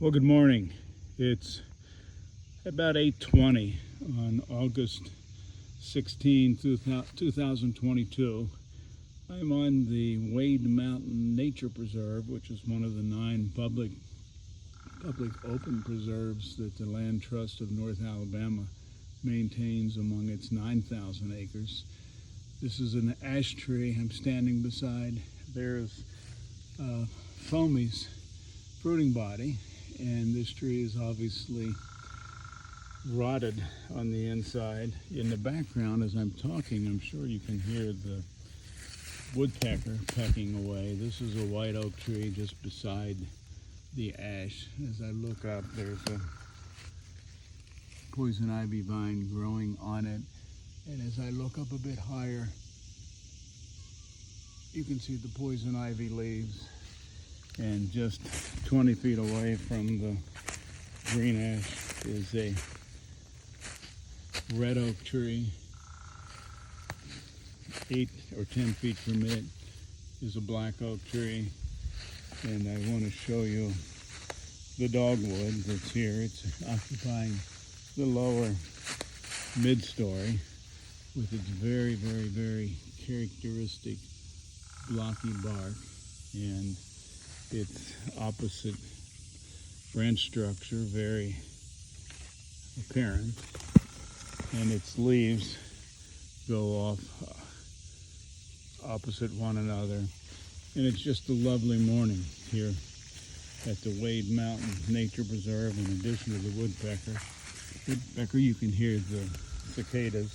Well, good morning. It's about 8:20 on August 16, 2022. I'm on the Wade Mountain Nature Preserve, which is one of the 9 public open preserves that the Land Trust of North Alabama maintains among its 9,000 acres. This is an ash tree I'm standing beside. There's Foamy's fruiting body, and this tree is obviously rotted on the inside. In the background, as I'm talking, I'm sure you can hear the woodpecker pecking away. This is a white oak tree just beside the ash. As I look up, there's a poison ivy vine growing on it, and as I look up a bit higher, you can see the poison ivy leaves. And just 20 feet away from the green ash is a red oak tree. 8 or 10 feet from it is a black oak tree. And I want to show you the dogwood that's here. It's occupying the lower mid-story with its very, very, very characteristic blocky bark and its opposite branch structure, very apparent, and its leaves go off opposite one another. And it's just a lovely morning here at the Wade Mountain Nature Preserve. In addition to the woodpecker, you can hear the cicadas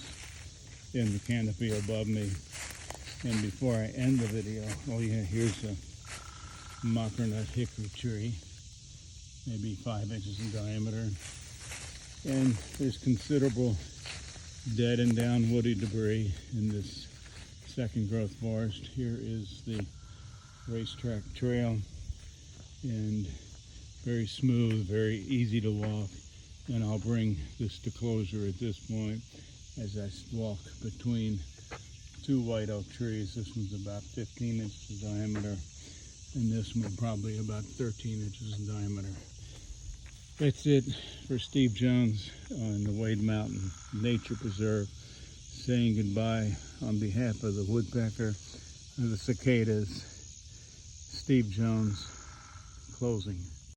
in the canopy above me. And before I end the video, oh yeah, here's a mockernut hickory tree, maybe 5 inches in diameter. And there's considerable dead and down woody debris in this second growth forest. Here is the Racetrack Trail, and very smooth, very easy to walk. And I'll bring this to closure at this point as I walk between 2 white oak trees. This one's about 15 inches in diameter, and this one probably about 13 inches in diameter. That's it for Steve Jones on the Wade Mountain Nature Preserve, saying goodbye on behalf of the woodpecker and the cicadas. Steve Jones closing.